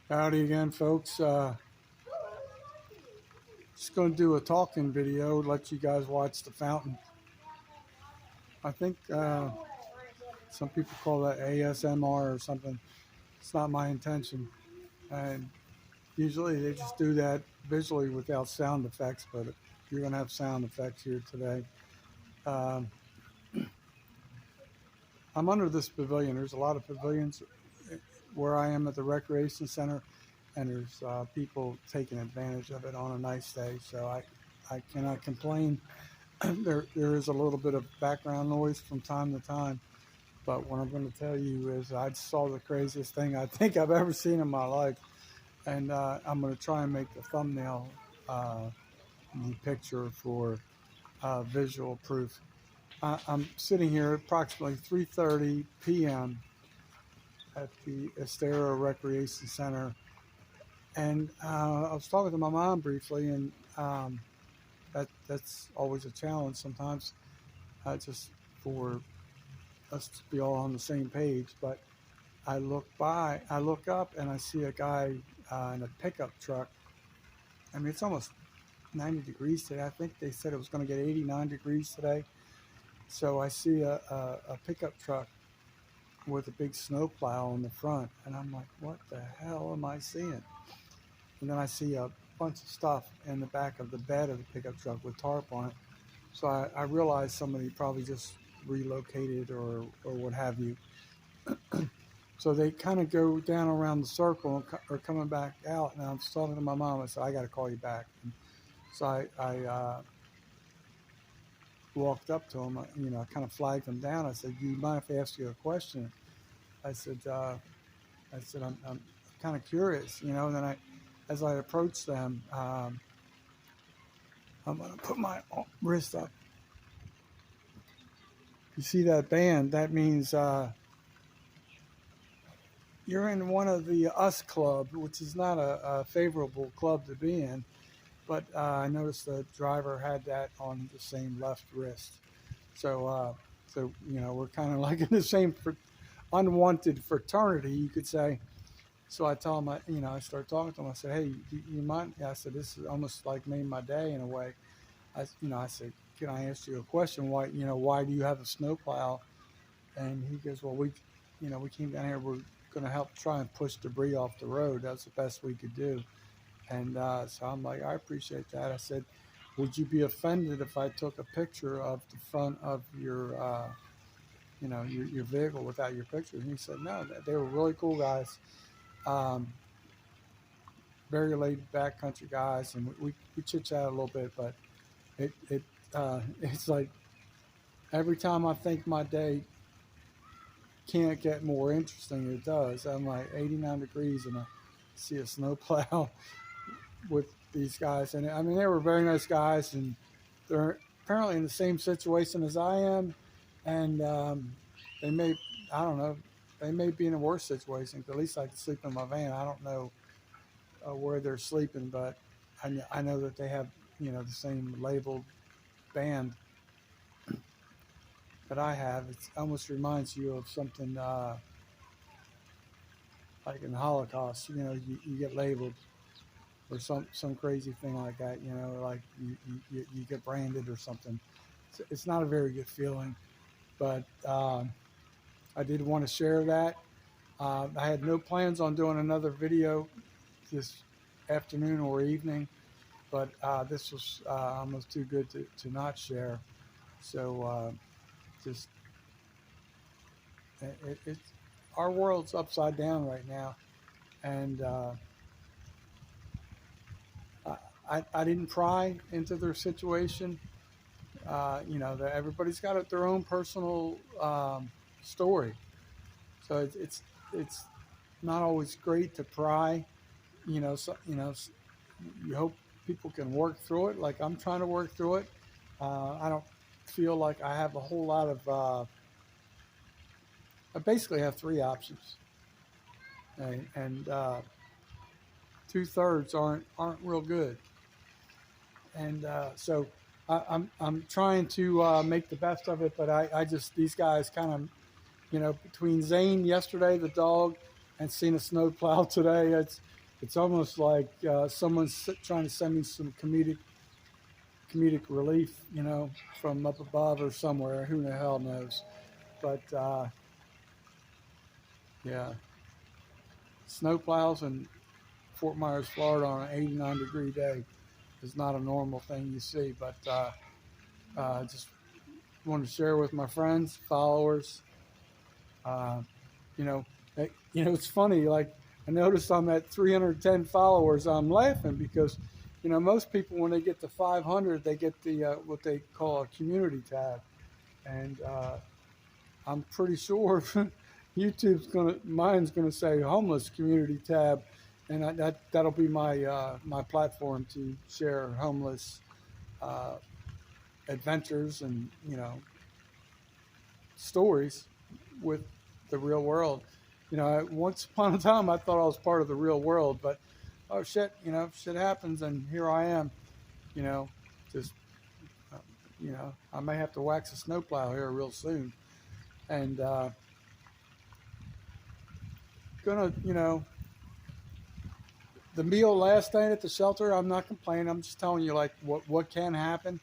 Howdy again, folks. Just going to do a talking video, let you guys watch the fountain. I think some people call that ASMR or something. It's not my intention. And usually they just do that visually without sound effects, but you're going to have sound effects here today. Um, I'm under this pavilion. There's a lot of pavilions where I am at the recreation center, and there's people taking advantage of it on a nice day. So I cannot complain. There is a little bit of background noise from time to time, but what I'm going to tell you is I saw the craziest thing I think I've ever seen in my life, and I'm going to try and make the thumbnail the picture for visual proof. I'm sitting here at approximately 3:30 p.m. at the Estero Recreation Center, and I was talking to my mom briefly, and that's always a challenge sometimes, just for us to be all on the same page. But I look up, and I see a guy in a pickup truck. I mean, it's almost 90 degrees today. I think they said it was going to get 89 degrees today. So I see a pickup truck with a big snowplow on the front, and I'm like, what the hell am I seeing? And then I see a bunch of stuff in the back of the bed of the pickup truck with tarp on it. So I realized somebody probably just relocated or what have you. So they kind of go down around the circle and are coming back out. And I was talking to my mom. I said, I got to call you back. And so I walked up to him, I kind of flagged him down. I said, do you mind if I ask you a question? I said, I'm kind of curious, and then as I approached them, I'm going to put my wrist up. You see that band? That means you're in one of the US club, which is not a favorable club to be in. But I noticed the driver had that on the same left wrist. So we're kind of like in the same unwanted fraternity, you could say. So I tell him, I start talking to him. I said, hey, you mind? I said, this is almost like made my day in a way. I said, can I ask you a question? Why do you have a snowplow? And he goes, well, we came down here. We're going to help try and push debris off the road. That's the best we could do. And so I'm like, I appreciate that. I said, would you be offended if I took a picture of the front of your vehicle without your picture? And he said, no, they were really cool guys. Very laid back country guys. And we chit chat a little bit, but it's like every time I think my day can't get more interesting, it does. I'm like 89 degrees and I see a snowplow with these guys, and I mean they were very nice guys, and they're apparently in the same situation as I am, and they may, I don't know, they may be in a worse situation. At least I can sleep in my van. I don't know where they're sleeping, but I know that they have the same labeled band that I have. It almost reminds you of something like in the Holocaust. You get labeled or some crazy thing like that, like you get branded or something. It's not a very good feeling, but I did want to share that. I had no plans on doing another video this afternoon or evening, but this was almost too good to not share. So just it our world's upside down right now, and I didn't pry into their situation. Everybody's got their own personal story, so it's not always great to pry. You hope people can work through it, like I'm trying to work through it. I don't feel like I have a whole lot of. I basically have three options, and 2/3 aren't real good. And so I'm trying to make the best of it, but I just, these guys kind of, between Zane yesterday, the dog, and seen a snowplow today. It's almost like someone's trying to send me some comedic relief, from up above or somewhere. Who the hell knows? But yeah, snowplows in Fort Myers, Florida, on an 89-degree day is not a normal thing you see. But just wanted to share with my friends, followers. Uh, you know, it's funny. Like, I noticed I'm at 310 followers. I'm laughing because, most people, when they get to 500, they get the what they call a community tab, and I'm pretty sure mine's gonna say homeless community tab, and that'll be my platform to share homeless uh, adventures and stories with the real world. Once upon a time, I thought I was part of the real world, but oh shit, shit happens, and here I am. You know, just uh, I may have to wax a snowplow here real soon, and gonna, the meal last night at the shelter. I'm not complaining. I'm just telling you like what can happen.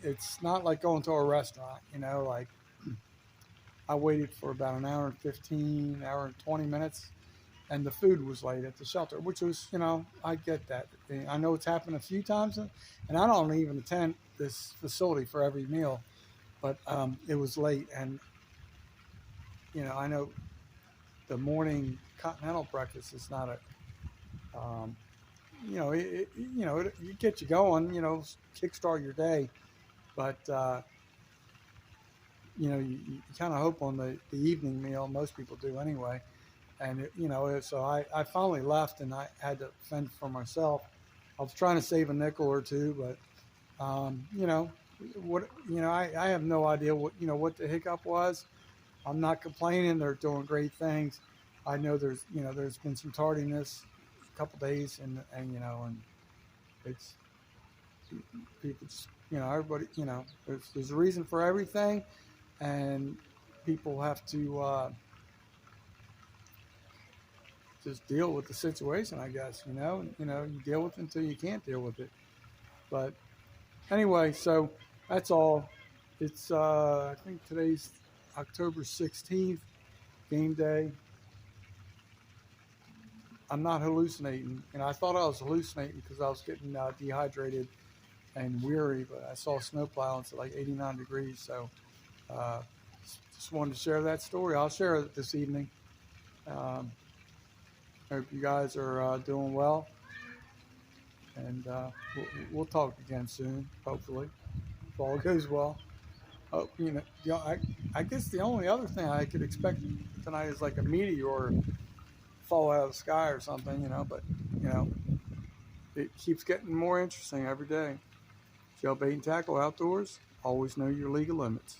It's not like going to a restaurant. Like I waited for about an hour and 15, hour and 20 minutes, and the food was late at the shelter, which was, I get that. I know it's happened a few times, and I don't even attend this facility for every meal, but it was late, and I know the morning continental breakfast is not it gets you going, kickstart your day, but you kind of hope on the evening meal. Most people do anyway. And so I finally left, and I had to fend for myself. I was trying to save a nickel or two, but I have no idea what the hiccup was. I'm not complaining. They're doing great things. I know there's been some tardiness a couple days, and it's people just, everybody, there's a reason for everything, and people have to just deal with the situation, I guess. You deal with it until you can't deal with it. But anyway, so that's all. It's I think today's October 16th, game day. I'm not hallucinating. I thought I was hallucinating because I was getting dehydrated and weary, but I saw snowplow, and it's like 89 degrees. So uh, just wanted to share that story. I'll share it this evening. Um, Hope you guys are doing well, and we'll talk again soon, hopefully, if all goes well. Oh, I guess the only other thing I could expect tonight is like a meteor fall out of the sky or something, but you know, it keeps getting more interesting every day. Shell bait and tackle outdoors. Always know your legal limits.